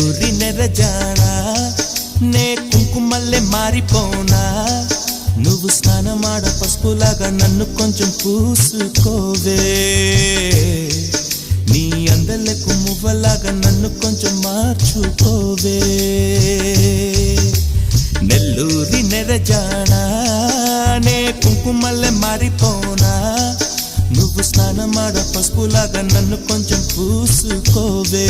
నెల్లూరి నెరజానా నే కుంకుమల్లె మారిపోనా నువ్వు స్నానమాడ పసుపులాగా నన్ను కొంచెం పూసుకోవే నీ అందలకు మువ్వలాగా నన్ను కొంచెం మార్చుకోవే నెల్లూరి నెరజానా నే కుంకుమల్లె మారిపోనా నువ్వు స్నానమాడ పసుపులాగా నన్ను కొంచెం పూసుకోవే